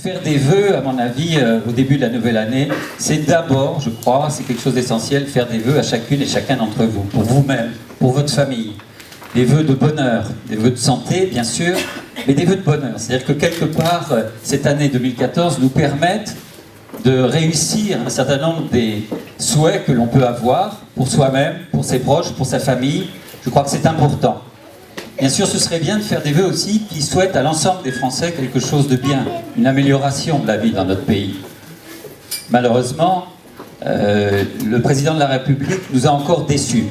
Faire des vœux, à mon avis, au début de la nouvelle année, c'est d'abord, je crois, c'est quelque chose d'essentiel, faire des vœux à chacune et chacun d'entre vous, pour vous-même, pour votre famille. Des vœux de bonheur, des vœux de santé, bien sûr, mais des vœux de bonheur. C'est-à-dire que quelque part, cette année 2014 nous permette de réussir un certain nombre des souhaits que l'on peut avoir pour soi-même, pour ses proches, pour sa famille. Je crois que c'est important. Bien sûr, ce serait bien de faire des vœux aussi qui souhaitent à l'ensemble des Français quelque chose de bien, une amélioration de la vie dans notre pays. Malheureusement, le président de la République nous a encore déçus.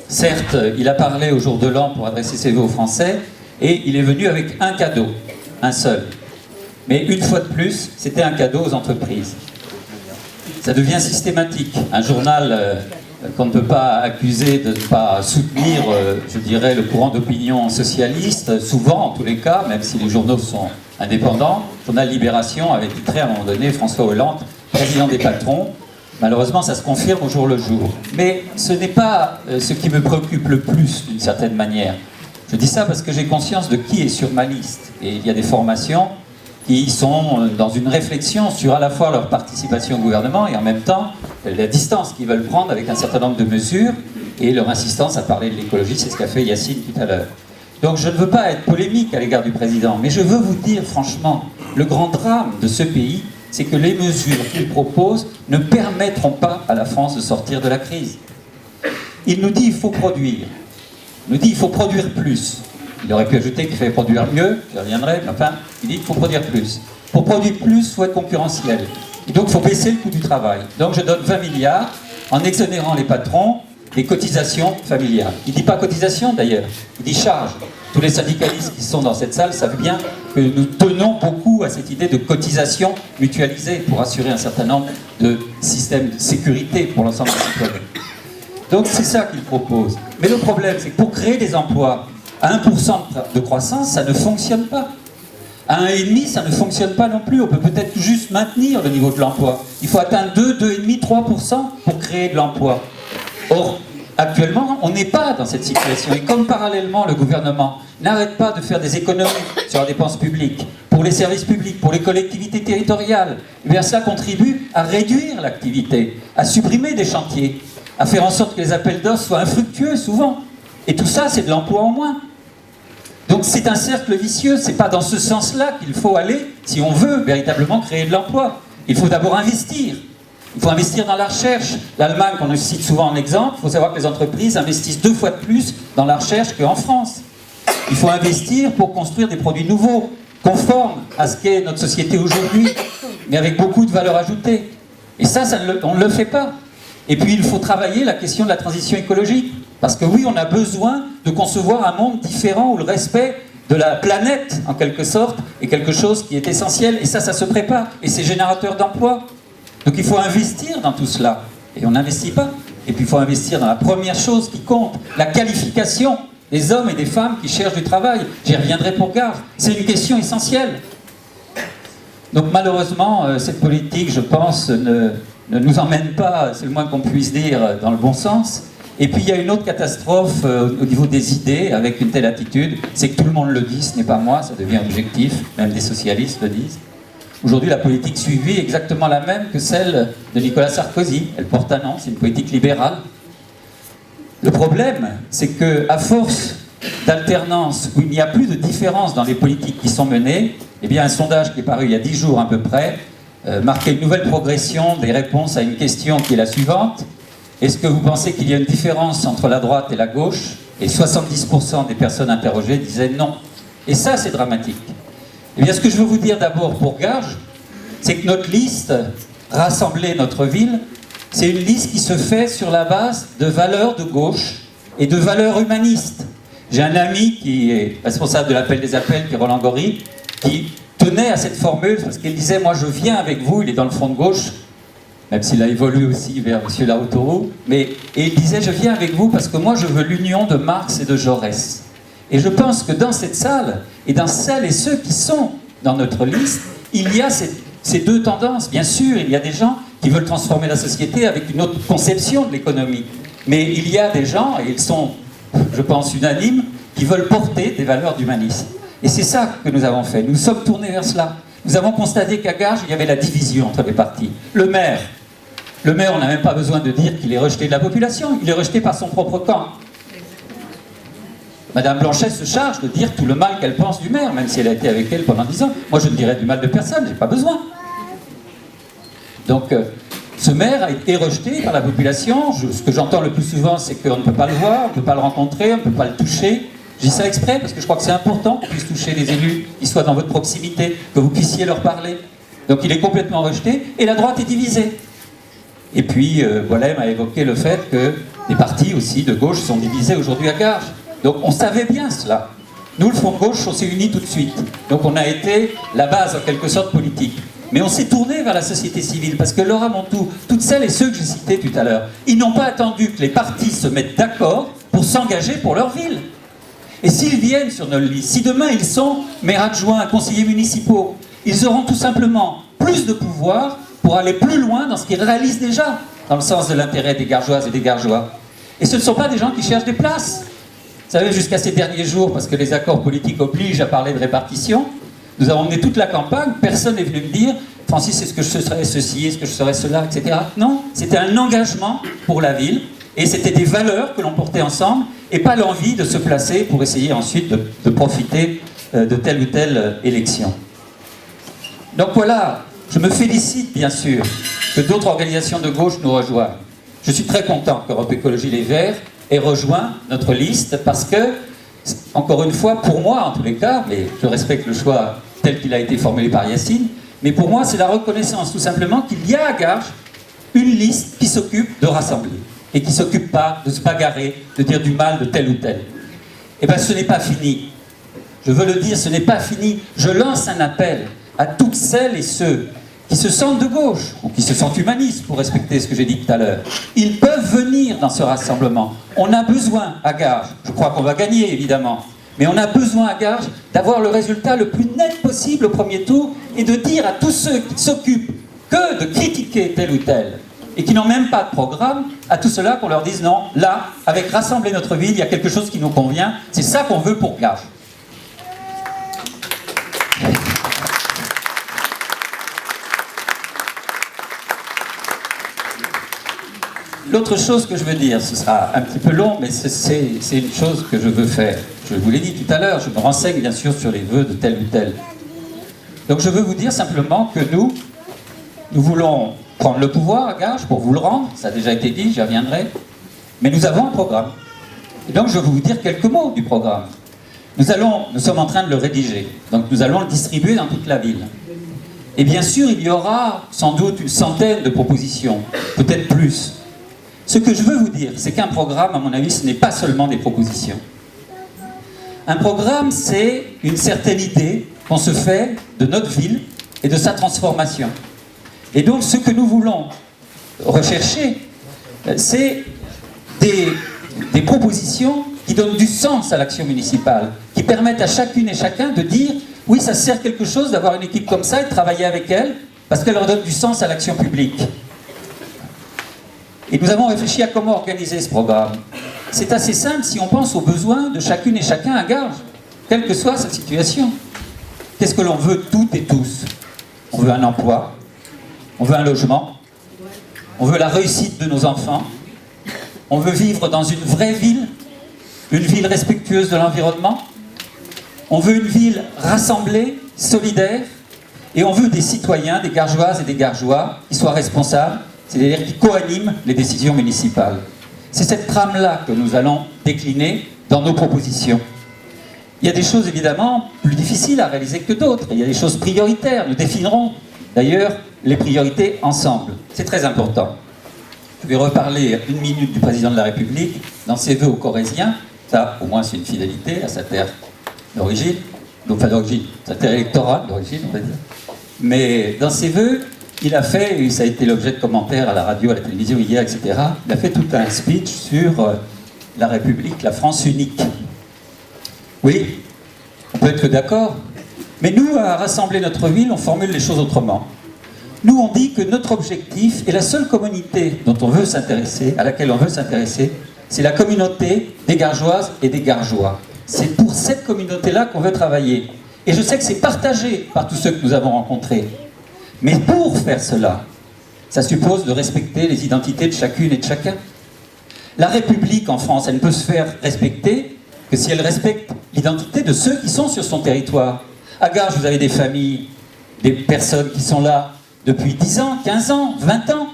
Certes, il a parlé au jour de l'an pour adresser ses vœux aux Français, et il est venu avec un cadeau, un seul. Mais une fois de plus, c'était un cadeau aux entreprises. Ça devient systématique. Un journal qu'on ne peut pas accuser de ne pas soutenir, je dirais, le courant d'opinion socialiste, souvent en tous les cas, même si les journaux sont indépendants. Le journal Libération avait titré à un moment donné François Hollande, président des patrons. Malheureusement, ça se confirme au jour le jour. Mais ce n'est pas ce qui me préoccupe le plus, d'une certaine manière. Je dis ça parce que j'ai conscience de qui est sur ma liste. Et il y a des formations qui sont dans une réflexion sur à la fois leur participation au gouvernement et en même temps la distance qu'ils veulent prendre avec un certain nombre de mesures et leur insistance à parler de l'écologie, c'est ce qu'a fait Yacine tout à l'heure. Donc je ne veux pas être polémique à l'égard du président, mais je veux vous dire franchement, le grand drame de ce pays, c'est que les mesures qu'il propose ne permettront pas à la France de sortir de la crise. Il nous dit qu'il faut produire. Il nous dit qu'il faut produire plus. Il aurait pu ajouter qu'il fallait produire mieux, j'y reviendrai, mais enfin, il dit qu'il faut produire plus. Pour produire plus, il faut être concurrentiel. Et donc, il faut baisser le coût du travail. Donc, je donne 20 milliards en exonérant les patrons des cotisations familiales. Il ne dit pas cotisation, d'ailleurs, il dit charge. Tous les syndicalistes qui sont dans cette salle savent bien que nous tenons beaucoup à cette idée de cotisation mutualisée pour assurer un certain nombre de systèmes de sécurité pour l'ensemble des citoyens. Donc, c'est ça qu'il propose. Mais le problème, c'est que pour créer des emplois, à 1% de croissance, ça ne fonctionne pas. À 1,5%, ça ne fonctionne pas non plus. On peut peut-être juste maintenir le niveau de l'emploi. Il faut atteindre 2, 2,5%, 3% pour créer de l'emploi. Or, actuellement, on n'est pas dans cette situation. Et comme parallèlement, le gouvernement n'arrête pas de faire des économies sur la dépense publique, pour les services publics, pour les collectivités territoriales, eh bien cela contribue à réduire l'activité, à supprimer des chantiers, à faire en sorte que les appels d'offres soient infructueux souvent. Et tout ça, c'est de l'emploi en moins. Donc c'est un cercle vicieux, c'est pas dans ce sens-là qu'il faut aller si on veut véritablement créer de l'emploi. Il faut d'abord investir. Il faut investir dans la recherche. L'Allemagne, qu'on cite souvent en exemple, il faut savoir que les entreprises investissent 2 fois de plus dans la recherche qu'en France. Il faut investir pour construire des produits nouveaux, conformes à ce qu'est notre société aujourd'hui, mais avec beaucoup de valeur ajoutée. Et ça on ne le fait pas. Et puis il faut travailler la question de la transition écologique. Parce que oui, on a besoin de concevoir un monde différent où le respect de la planète, en quelque sorte, est quelque chose qui est essentiel. Et ça se prépare. Et c'est générateur d'emplois. Donc il faut investir dans tout cela. Et on n'investit pas. Et puis il faut investir dans la première chose qui compte, la qualification des hommes et des femmes qui cherchent du travail. J'y reviendrai pour gage. C'est une question essentielle. Donc malheureusement, cette politique, je pense, ne nous emmène pas, c'est le moins qu'on puisse dire, dans le bon sens. Et puis il y a une autre catastrophe au niveau des idées avec une telle attitude, c'est que tout le monde le dit, ce n'est pas moi, ça devient objectif, même des socialistes le disent. Aujourd'hui, la politique suivie est exactement la même que celle de Nicolas Sarkozy. Elle porte un nom, c'est une politique libérale. Le problème, c'est qu'à force d'alternance, où il n'y a plus de différence dans les politiques qui sont menées, eh bien un sondage qui est paru il y a 10 jours à peu près, marquait une nouvelle progression des réponses à une question qui est la suivante. Est-ce que vous pensez qu'il y a une différence entre la droite et la gauche? Et 70% des personnes interrogées disaient non. Et ça, c'est dramatique. Eh bien, ce que je veux vous dire d'abord pour gage, c'est que notre liste, Rassembler notre ville, c'est une liste qui se fait sur la base de valeurs de gauche et de valeurs humanistes. J'ai un ami qui est responsable de l'appel des appels, qui est Roland Gori, qui tenait à cette formule parce qu'il disait « Moi, je viens avec vous », il est dans le front de gauche, même s'il a évolué aussi vers M. Laroutourou, et il disait « Je viens avec vous parce que moi je veux l'union de Marx et de Jaurès ». Et je pense que dans cette salle, et dans celles et ceux qui sont dans notre liste, il y a ces deux tendances. Bien sûr, il y a des gens qui veulent transformer la société avec une autre conception de l'économie. Mais il y a des gens, et ils sont, je pense, unanimes, qui veulent porter des valeurs d'humanisme. Et c'est ça que nous avons fait. Nous sommes tournés vers cela. nous avons constaté qu'à Garges, il y avait la division entre les partis. Le maire, on n'a même pas besoin de dire qu'il est rejeté de la population, il est rejeté par son propre camp. Madame Blanchet se charge de dire tout le mal qu'elle pense du maire, même si elle a été avec elle pendant 10 ans. Moi, je ne dirais du mal de personne, j'ai pas besoin. Donc, ce maire a été rejeté par la population. Ce que j'entends le plus souvent, c'est qu'on ne peut pas le voir, on ne peut pas le rencontrer, on ne peut pas le toucher. Je dis ça exprès parce que je crois que c'est important qu'on puisse toucher les élus, qu'ils soient dans votre proximité, que vous puissiez leur parler. Donc il est complètement rejeté et la droite est divisée. Et puis, Boilem a évoqué le fait que les partis aussi de gauche sont divisés aujourd'hui à Garges. Donc on savait bien cela. Nous, le Front de gauche, on s'est unis tout de suite. Donc on a été la base en quelque sorte politique. Mais on s'est tourné vers la société civile parce que Laura Montou, toutes celles et ceux que j'ai cités tout à l'heure, ils n'ont pas attendu que les partis se mettent d'accord pour s'engager pour leur ville. Et s'ils viennent sur nos listes, si demain ils sont maires adjoints, conseillers municipaux, ils auront tout simplement plus de pouvoir pour aller plus loin dans ce qu'ils réalisent déjà, dans le sens de l'intérêt des Gargeoises et des Gargeois. Et ce ne sont pas des gens qui cherchent des places. Vous savez, jusqu'à ces derniers jours, parce que les accords politiques obligent à parler de répartition, nous avons mené toute la campagne, personne n'est venu me dire « Francis, est-ce que je serais ceci, est-ce que je serais cela, etc. » Non, c'était un engagement pour la ville, et c'était des valeurs que l'on portait ensemble, et pas l'envie de se placer pour essayer ensuite de profiter de telle ou telle élection. Donc voilà, je me félicite bien sûr que d'autres organisations de gauche nous rejoignent. Je suis très content qu'Europe Écologie Les Verts ait rejoint notre liste parce que, encore une fois, pour moi en tous les cas, mais je respecte le choix tel qu'il a été formulé par Yacine, mais pour moi c'est la reconnaissance tout simplement qu'il y a à Garges une liste qui s'occupe de rassembler et qui ne s'occupe pas de se bagarrer, de dire du mal de tel ou tel. Eh bien ce n'est pas fini. Je veux le dire, ce n'est pas fini. Je lance un appel à toutes celles et ceux qui se sentent de gauche, ou qui se sentent humanistes, pour respecter ce que j'ai dit tout à l'heure. Ils peuvent venir dans ce rassemblement. On a besoin à Garges, je crois qu'on va gagner évidemment, mais on a besoin à Garges d'avoir le résultat le plus net possible au premier tour et de dire à tous ceux qui s'occupent que de critiquer tel ou tel, et qui n'ont même pas de programme, à tout cela qu'on leur dise non, là, avec Rassembler notre ville, il y a quelque chose qui nous convient, c'est ça qu'on veut pour Garges. L'autre chose que je veux dire, ce sera un petit peu long, mais c'est une chose que je veux faire. Je vous l'ai dit tout à l'heure, je me renseigne bien sûr sur les vœux de tel ou tel. Donc je veux vous dire simplement que nous voulons prendre le pouvoir à Garges pour vous le rendre, ça a déjà été dit, j'y reviendrai, mais nous avons un programme. Et donc je vais vous dire quelques mots du programme. Nous sommes en train de le rédiger, donc nous allons le distribuer dans toute la ville. Et bien sûr, il y aura sans doute une centaine de propositions, peut-être plus. Ce que je veux vous dire, c'est qu'un programme, à mon avis, ce n'est pas seulement des propositions. Un programme, c'est une certaine idée qu'on se fait de notre ville et de sa transformation. Et donc, ce que nous voulons rechercher, c'est des propositions qui donnent du sens à l'action municipale, qui permettent à chacune et chacun de dire « Oui, ça sert quelque chose d'avoir une équipe comme ça et de travailler avec elle, parce qu'elle leur donne du sens à l'action publique. » Et nous avons réfléchi à comment organiser ce programme. C'est assez simple si on pense aux besoins de chacune et chacun à Garges, quelle que soit sa situation. Qu'est-ce que l'on veut toutes et tous? On veut un emploi, on veut un logement, on veut la réussite de nos enfants, on veut vivre dans une vraie ville, une ville respectueuse de l'environnement, on veut une ville rassemblée, solidaire, et on veut des citoyens, des Gargeoises et des Gargeois qui soient responsables, c'est-à-dire qui co-animent les décisions municipales. C'est cette trame-là que nous allons décliner dans nos propositions. Il y a des choses évidemment plus difficiles à réaliser que d'autres, il y a des choses prioritaires, nous définirons d'ailleurs les priorités ensemble. C'est très important. Je vais reparler une minute du président de la République dans ses vœux aux Corréziens, ça au moins c'est une fidélité à sa terre d'origine, enfin d'origine, sa terre électorale d'origine on va dire. Mais dans ses vœux, il a fait, et ça a été l'objet de commentaires à la radio, à la télévision hier, etc., il a fait tout un speech sur la République, la France unique. Oui, on peut être d'accord, mais nous, à Rassembler notre ville, on formule les choses autrement. Nous, on dit que notre objectif, et la seule communauté dont on veut s'intéresser, à laquelle on veut s'intéresser, c'est la communauté des Gargeoises et des Gargeois. C'est pour cette communauté-là qu'on veut travailler. Et je sais que c'est partagé par tous ceux que nous avons rencontrés. Mais pour faire cela, ça suppose de respecter les identités de chacune et de chacun. La République en France, elle ne peut se faire respecter que si elle respecte l'identité de ceux qui sont sur son territoire. À Garges, vous avez des familles, des personnes qui sont là depuis 10 ans, 15 ans, 20 ans.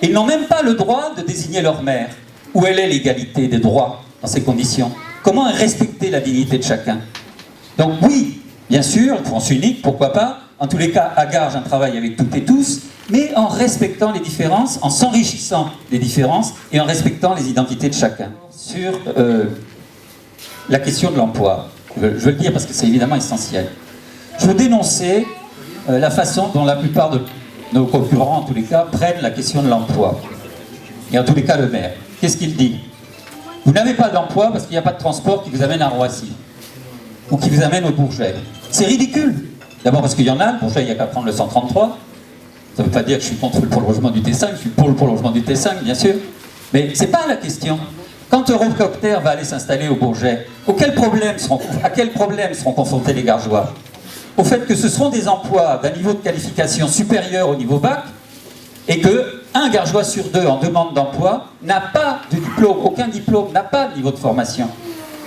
Ils n'ont même pas le droit de désigner leur maire. Où elle est l'égalité des droits dans ces conditions? Comment respecter la dignité de chacun? Donc oui, bien sûr, France unique, pourquoi pas? En tous les cas, à Garges, un travail avec toutes et tous, mais en respectant les différences, en s'enrichissant des différences et en respectant les identités de chacun. Sur la question de l'emploi, je veux le dire parce que c'est évidemment essentiel. Je veux dénoncer la façon dont la plupart de nos concurrents, en tous les cas, prennent la question de l'emploi. Et en tous les cas, le maire. Qu'est-ce qu'il dit? Vous n'avez pas d'emploi parce qu'il n'y a pas de transport qui vous amène à Roissy ou qui vous amène au Bourget. C'est ridicule. D'abord parce qu'il y en a, le Bourget, il n'y a qu'à prendre le 133. Ça ne veut pas dire que je suis contre le prolongement du T5, je suis pour le prolongement du T5, bien sûr. Mais ce n'est pas la question. Quand Eurocopter va aller s'installer au Bourget, à quel problème seront confrontés les Gargeois? Au fait que ce seront des emplois d'un niveau de qualification supérieur au niveau bac, et que un Gargeois sur deux en demande d'emploi n'a pas de diplôme, aucun diplôme, n'a pas de niveau de formation.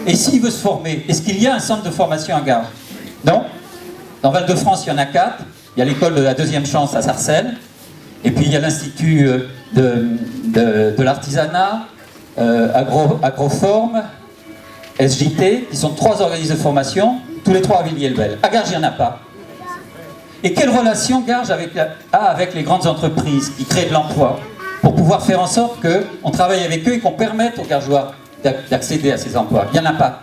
Et s'il veut se former, est-ce qu'il y a un centre de formation à Garges? Non. Dans Val-de-France, il y en a 4. Il y a l'école de la deuxième chance à Sarcelles, et puis il y a l'Institut de l'artisanat, Agroforme, SJT, qui sont 3 organismes de formation, tous les 3 à Villiers-le-Bel. À Garges, il n'y en a pas. Et quelle relation Garges a avec les grandes entreprises qui créent de l'emploi pour pouvoir faire en sorte qu'on travaille avec eux et qu'on permette aux Gargeois d'accéder à ces emplois? Il n'y en a pas.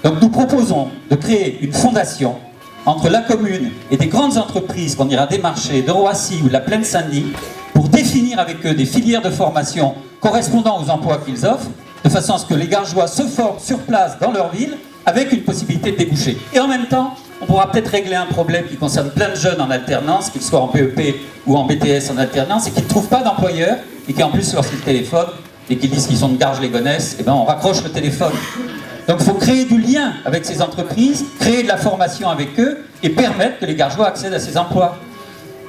Donc nous proposons de créer une fondation entre la commune et des grandes entreprises qu'on ira démarcher de Roissy ou de la Plaine Saint-Denis pour définir avec eux des filières de formation correspondant aux emplois qu'ils offrent, de façon à ce que les Gargeois se forment sur place dans leur ville avec une possibilité de déboucher. Et en même temps, on pourra peut-être régler un problème qui concerne plein de jeunes en alternance, qu'ils soient en BEP ou en BTS en alternance, et qui ne trouvent pas d'employeur, et qui en plus, lorsqu'ils téléphonent, et qu'ils disent qu'ils sont de Garges-les-Gonesse, eh ben on raccroche le téléphone. Donc il faut créer du lien avec ces entreprises, créer de la formation avec eux, et permettre que les Gargeois accèdent à ces emplois.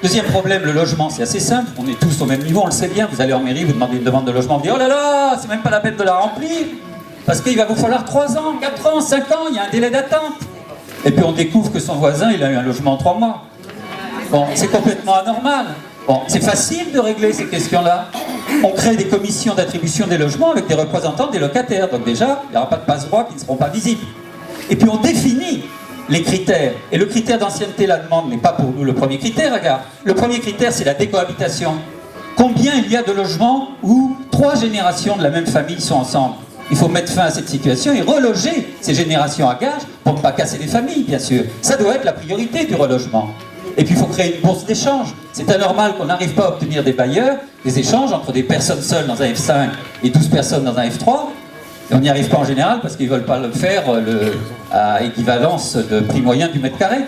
Deuxième problème, le logement, c'est assez simple, on est tous au même niveau, on le sait bien, vous allez en mairie, vous demandez une demande de logement, vous dites « Oh là là, c'est même pas la peine de la remplir, parce qu'il va vous falloir 3 ans, 4 ans, 5 ans, il y a un délai d'attente. » Et puis on découvre que son voisin, il a eu un logement en 3 mois. Bon, c'est complètement anormal. Bon, c'est facile de régler ces questions-là. On crée des commissions d'attribution des logements avec des représentants des locataires. Donc déjà, il n'y aura pas de passe-droit qui ne seront pas visibles. Et puis on définit les critères. Et le critère d'ancienneté, la demande, n'est pas pour nous le premier critère, regarde. Le premier critère, c'est la décohabitation. Combien il y a de logements où 3 générations de la même famille sont ensemble? Il faut mettre fin à cette situation et reloger ces générations à Garges pour ne pas casser les familles, bien sûr. Ça doit être la priorité du relogement. Et puis il faut créer une bourse d'échange. C'est anormal qu'on n'arrive pas à obtenir des bailleurs, des échanges entre des personnes seules dans un F5 et 12 personnes dans un F3. Et on n'y arrive pas en général parce qu'ils ne veulent pas le faire à équivalence de prix moyen du mètre carré.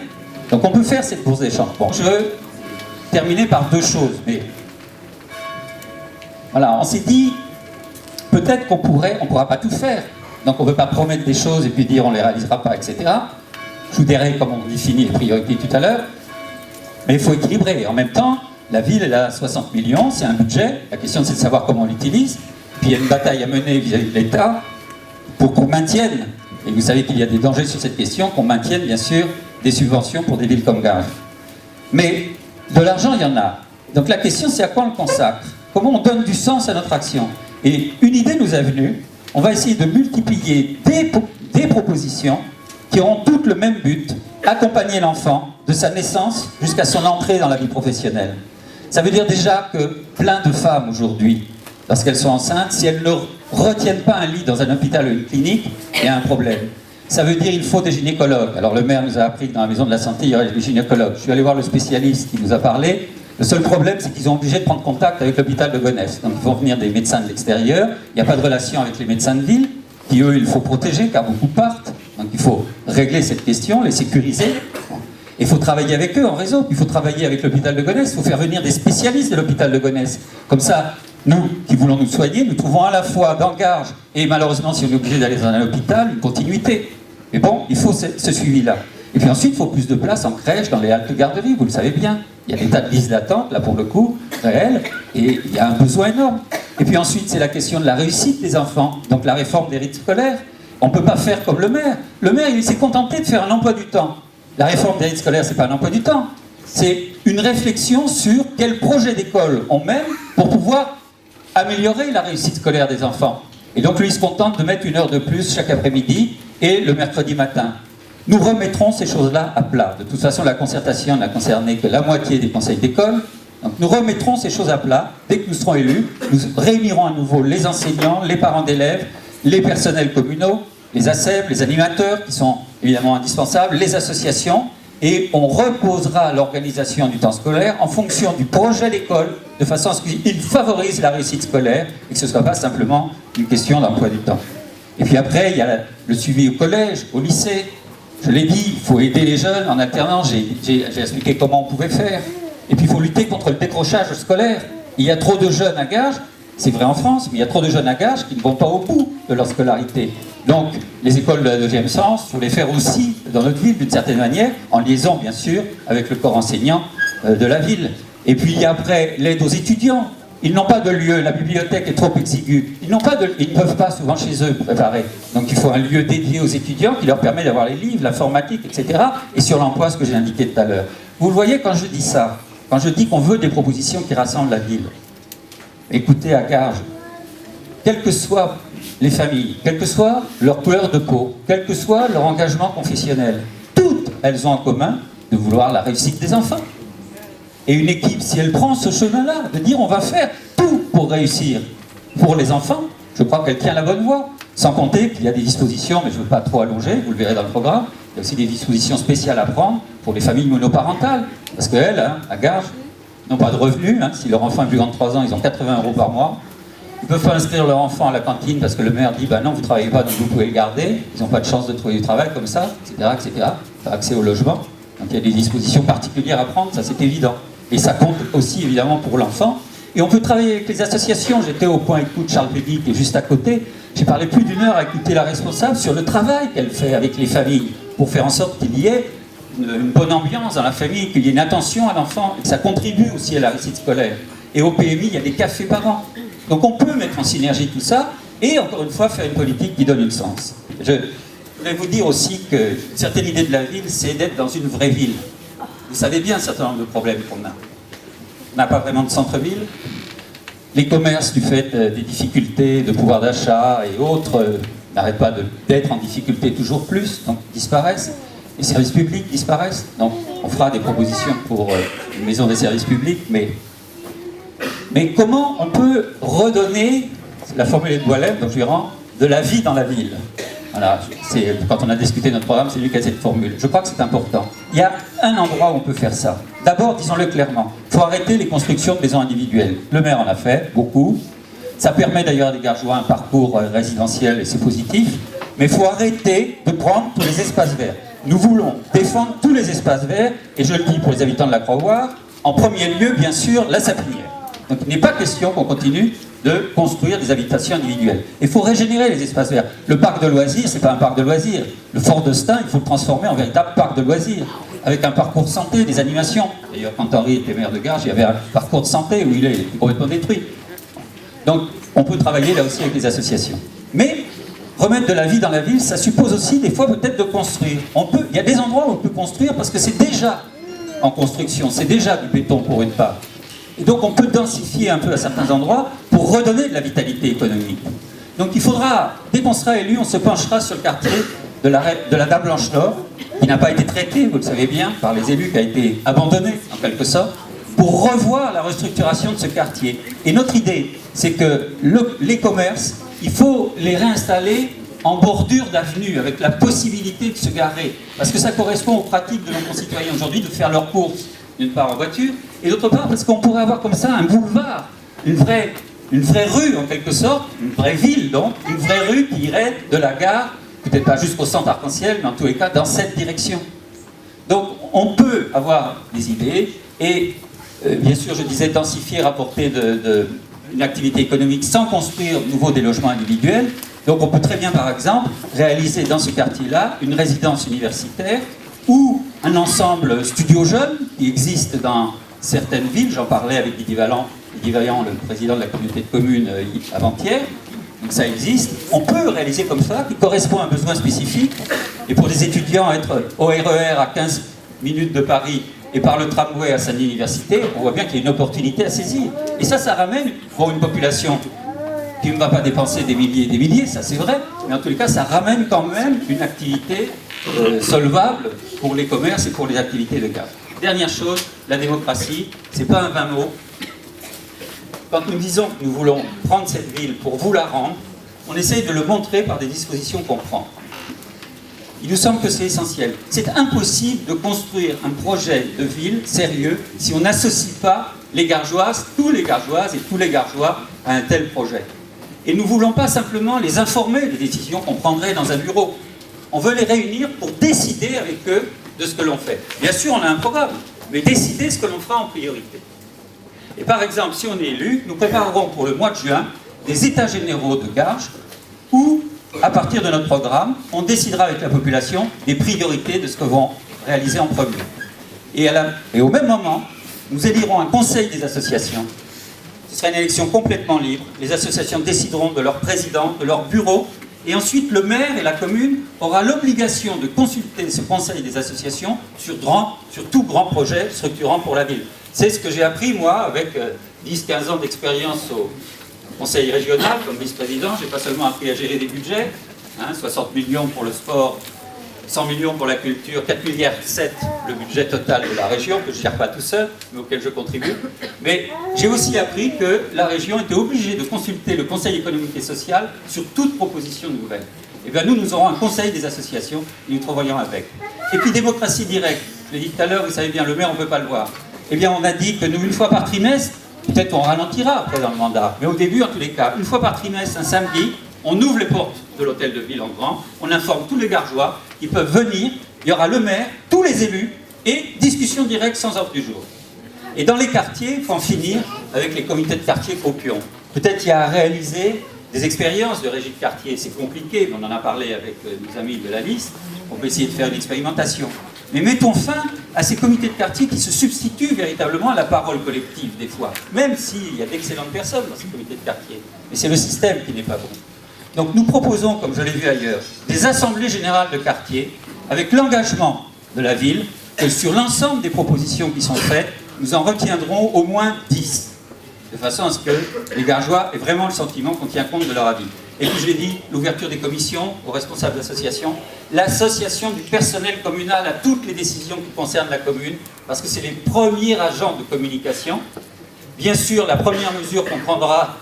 Donc on peut faire cette bourse d'échange. Bon, je veux terminer par 2 choses. Mais voilà, on s'est dit, peut-être qu'on pourra pas tout faire. Donc on ne veut pas promettre des choses et puis dire on ne les réalisera pas, etc. Je vous dirai comment on définit les priorités tout à l'heure. Mais il faut équilibrer. En même temps, la ville, elle a 60 millions, c'est un budget. La question, c'est de savoir comment on l'utilise. Puis il y a une bataille à mener vis-à-vis de l'État pour qu'on maintienne, et vous savez qu'il y a des dangers sur cette question, qu'on maintienne, bien sûr, des subventions pour des villes comme Garges. Mais de l'argent, il y en a. Donc la question, c'est à quoi on le consacre? Comment on donne du sens à notre action? Et une idée nous est venue. On va essayer de multiplier des propositions qui auront toutes le même but, accompagner l'enfant de sa naissance jusqu'à son entrée dans la vie professionnelle. Ça veut dire déjà que plein de femmes aujourd'hui, lorsqu'elles sont enceintes, si elles ne retiennent pas un lit dans un hôpital ou une clinique, il y a un problème. Ça veut dire qu'il faut des gynécologues. Alors le maire nous a appris que dans la maison de la santé, il y aurait des gynécologues. Je suis allé voir le spécialiste qui nous a parlé. Le seul problème, c'est qu'ils sont obligés de prendre contact avec l'hôpital de Gonesse. Donc ils font venir des médecins de l'extérieur. Il n'y a pas de relation avec les médecins de ville, qui eux, il faut protéger, car beaucoup partent. Donc il faut régler cette question, les sécuriser. Il faut travailler avec eux en réseau. Il faut travailler avec l'hôpital de Gonesse. Il faut faire venir des spécialistes de l'hôpital de Gonesse. Comme ça, nous, qui voulons nous soigner, nous trouvons à la fois dans Garges, et malheureusement, si on est obligé d'aller dans un hôpital, une continuité. Mais bon, il faut ce suivi-là. Et puis ensuite, il faut plus de place en crèche, dans les haltes garderies, vous le savez bien. Il y a des tas de listes d'attente, là pour le coup, réelles, et il y a un besoin énorme. Et puis ensuite, c'est la question de la réussite des enfants, donc la réforme des rites scolaires. On ne peut pas faire comme le maire. Le maire, il s'est contenté de faire un emploi du temps. La réforme des rites scolaires, ce n'est pas un emploi du temps. C'est une réflexion sur quel projet d'école on mène pour pouvoir améliorer la réussite scolaire des enfants. Et donc lui, il se contente de mettre 1 heure de plus chaque après-midi et le mercredi matin. Nous remettrons ces choses-là à plat. De toute façon, la concertation n'a concerné que la moitié des conseils d'école. Donc nous remettrons ces choses à plat dès que nous serons élus. Nous réunirons à nouveau les enseignants, les parents d'élèves, les personnels communaux, les ASEP, les animateurs qui sont évidemment indispensables, les associations, et on reposera l'organisation du temps scolaire en fonction du projet d'école, de façon à ce qu'il favorise la réussite scolaire et que ce ne soit pas simplement une question d'emploi du temps. Et puis après, il y a le suivi au collège, au lycée. Je l'ai dit, il faut aider les jeunes en alternance, j'ai expliqué comment on pouvait faire. Et puis il faut lutter contre le décrochage scolaire. Il y a trop de jeunes à Garges, c'est vrai en France, mais il y a trop de jeunes à Garges qui ne vont pas au bout de leur scolarité. Donc les écoles de deuxième sens, il faut les faire aussi dans notre ville d'une certaine manière, en liaison bien sûr avec le corps enseignant de la ville. Et puis il y a après l'aide aux étudiants. Ils n'ont pas de lieu, la bibliothèque est trop exiguë. Ils ne peuvent pas souvent chez eux préparer. Donc il faut un lieu dédié aux étudiants qui leur permet d'avoir les livres, l'informatique, etc. Et sur l'emploi, ce que j'ai indiqué tout à l'heure. Vous le voyez quand je dis ça, quand je dis qu'on veut des propositions qui rassemblent la ville. Écoutez à Garges, quelles que soient les familles, quelle que soit leur couleur de peau, quel que soit leur engagement confessionnel, toutes elles ont en commun de vouloir la réussite des enfants. Et une équipe, si elle prend ce chemin-là, de dire on va faire tout pour réussir pour les enfants, je crois qu'elle tient la bonne voie. Sans compter qu'il y a des dispositions, mais je ne veux pas trop allonger, vous le verrez dans le programme, il y a aussi des dispositions spéciales à prendre pour les familles monoparentales. Parce qu'elles, à Garges, n'ont pas de revenus. Si leur enfant est plus grand de 3 ans, ils ont 80 € par mois. Ils ne peuvent pas inscrire leur enfant à la cantine parce que le maire dit bah non, vous ne travaillez pas, donc vous pouvez le garder. Ils n'ont pas de chance de trouver du travail comme ça, etc., etc. Faire accès au logement. Donc il y a des dispositions particulières à prendre, ça c'est évident. Et ça compte aussi évidemment pour l'enfant. Et on peut travailler avec les associations. J'étais au point écoute Charles Péguy qui est juste à côté. J'ai parlé plus d'1 heure à écouter la responsable sur le travail qu'elle fait avec les familles pour faire en sorte qu'il y ait une bonne ambiance dans la famille, qu'il y ait une attention à l'enfant et que ça contribue aussi à la réussite scolaire. Et au PMI, il y a des cafés par an. Donc on peut mettre en synergie tout ça et encore une fois faire une politique qui donne un sens. Je voudrais vous dire aussi qu'une certaine idée de la ville, c'est d'être dans une vraie ville. Vous savez bien un certain nombre de problèmes qu'on a. On n'a pas vraiment de centre-ville. Les commerces, du fait des difficultés de pouvoir d'achat et autres, n'arrêtent pas d'être en difficulté toujours plus, donc disparaissent. Les services publics disparaissent. Donc on fera des propositions pour une maison des services publics, mais comment on peut redonner, la formule est de Boilem, donc je lui rends, de la vie dans la ville. Voilà, quand on a discuté notre programme, c'est lui qui a cette formule. Je crois que c'est important. Il y a un endroit où on peut faire ça. D'abord, disons-le clairement, il faut arrêter les constructions de maisons individuelles. Le maire en a fait, beaucoup. Ça permet d'ailleurs à des Gargeois un parcours résidentiel et c'est positif. Mais il faut arrêter de prendre tous les espaces verts. Nous voulons défendre tous les espaces verts, et je le dis pour les habitants de la Croix-Voir, en premier lieu, bien sûr, la Sapinière. Donc il n'est pas question qu'on continue de construire des habitations individuelles. Il faut régénérer les espaces verts. Le parc de loisirs, ce n'est pas un parc de loisirs. Le Fort d'Estaing, il faut le transformer en véritable parc de loisirs, avec un parcours santé, des animations. D'ailleurs, quand Henri était maire de Garges, il y avait un parcours de santé où il est complètement détruit. Donc on peut travailler là aussi avec les associations. Mais remettre de la vie dans la ville, ça suppose aussi des fois peut-être de construire. Il y a des endroits où on peut construire parce que c'est déjà en construction, c'est déjà du béton pour une part. Et donc on peut densifier un peu à certains endroits pour redonner de la vitalité économique. Donc il faudra, dès qu'on sera élu, on se penchera sur le quartier de la Dame Blanche-Nord, qui n'a pas été traité, vous le savez bien, par les élus, qui a été abandonné en quelque sorte, pour revoir la restructuration de ce quartier. Et notre idée, c'est que les commerces, il faut les réinstaller en bordure d'avenue, avec la possibilité de se garer. Parce que ça correspond aux pratiques de nos concitoyens aujourd'hui, de faire leurs courses, d'une part en voiture, et d'autre part parce qu'on pourrait avoir comme ça un boulevard, une vraie rue en quelque sorte, une vraie ville donc, une vraie rue qui irait de la gare, peut-être pas jusqu'au centre arc-en-ciel, mais en tous les cas dans cette direction. Donc on peut avoir des idées, et bien sûr je disais densifier, rapporter une activité économique sans construire de nouveau des logements individuels. Donc on peut très bien par exemple réaliser dans ce quartier-là une résidence universitaire ou un ensemble studio jeune qui existe dans certaines villes. J'en parlais avec Didier Vaillant, le président de la communauté de communes avant-hier. Donc ça existe. On peut réaliser comme ça, qui correspond à un besoin spécifique. Et pour des étudiants, être au RER à 15 minutes de Paris et par le tramway à Saint-Denis Université, on voit bien qu'il y a une opportunité à saisir. Et ça ramène, pour une population qui ne va pas dépenser des milliers et des milliers, ça c'est vrai, mais en tous les cas, ça ramène quand même une activité solvable pour les commerces et pour les activités de gaz. Dernière chose, la démocratie, c'est pas un vain mot. Quand nous disons que nous voulons prendre cette ville pour vous la rendre, on essaye de le montrer par des dispositions qu'on prend. Il nous semble que c'est essentiel. C'est impossible de construire un projet de ville sérieux si on n'associe pas les Gargeoises, tous les Gargeoises et tous les Gargeois à un tel projet. Et nous ne voulons pas simplement les informer des décisions qu'on prendrait dans un bureau. On veut les réunir pour décider avec eux de ce que l'on fait. Bien sûr, on a un programme, mais décider ce que l'on fera en priorité. Et par exemple, si on est élu, nous préparerons pour le mois de juin des états généraux de Garges où, à partir de notre programme, on décidera avec la population des priorités de ce que vont réaliser en premier. Et au même moment, nous élirons un conseil des associations. Ce sera une élection complètement libre. Les associations décideront de leur président, de leur bureau, et ensuite le maire et la commune aura l'obligation de consulter ce conseil des associations sur tout grand projet structurant pour la ville. C'est ce que j'ai appris, moi, avec 10-15 ans d'expérience au conseil régional comme vice-président. Je n'ai pas seulement appris à gérer des budgets, 60 millions pour le sport, 100 millions pour la culture, 4,7 milliards le budget total de la région, que je ne gère pas tout seul, mais auquel je contribue. Mais j'ai aussi appris que la région était obligée de consulter le Conseil économique et social sur toute proposition nouvelle. Et bien nous aurons un conseil des associations et nous travaillons avec. Et puis démocratie directe. Je l'ai dit tout à l'heure, vous savez bien, le maire, on ne peut pas le voir. Eh bien on a dit que nous, une fois par trimestre, peut-être on ralentira après dans le mandat, mais au début, en tous les cas, une fois par trimestre, un samedi, on ouvre les portes de l'hôtel de ville en grand, on informe tous les Gargeois qui peuvent venir, il y aura le maire, tous les élus, et discussion directe sans ordre du jour. Et dans les quartiers, il faut en finir avec les comités de quartier copions. Peut-être il y a à réaliser des expériences de régie de quartier, c'est compliqué, mais on en a parlé avec nos amis de la liste, on peut essayer de faire une expérimentation. Mais mettons fin à ces comités de quartier qui se substituent véritablement à la parole collective des fois, même s'il y a d'excellentes personnes dans ces comités de quartier. Mais c'est le système qui n'est pas bon. Donc nous proposons, comme je l'ai vu ailleurs, des assemblées générales de quartier avec l'engagement de la ville que sur l'ensemble des propositions qui sont faites, nous en retiendrons au moins 10, de façon à ce que les Gargeois aient vraiment le sentiment qu'on tient compte de leur avis. Et puis je l'ai dit, l'ouverture des commissions aux responsables d'associations, l'association du personnel communal à toutes les décisions qui concernent la commune, parce que c'est les premiers agents de communication. Bien sûr, la première mesure qu'on prendra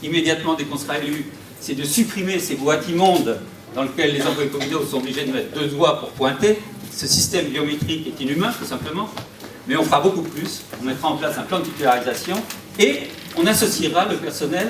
immédiatement dès qu'on sera élu, c'est de supprimer ces boîtes immondes dans lesquelles les employés communaux sont obligés de mettre 2 doigts pour pointer. Ce système biométrique est inhumain, tout simplement. Mais on fera beaucoup plus. On mettra en place un plan de titularisation et on associera le personnel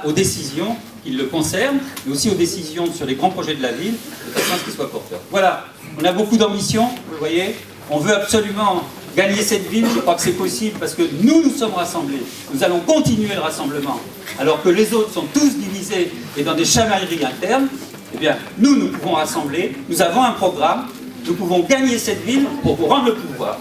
aux décisions qui le concernent, mais aussi aux décisions sur les grands projets de la ville, de façon à ce qu'ils soient porteurs. Voilà, on a beaucoup d'ambition, vous voyez. On veut absolument gagner cette ville, je crois que c'est possible parce que nous sommes rassemblés. Nous allons continuer le rassemblement, alors que les autres sont tous divisés et dans des chamailleries internes. Eh bien, nous pouvons rassembler, nous avons un programme, nous pouvons gagner cette ville pour vous rendre le pouvoir.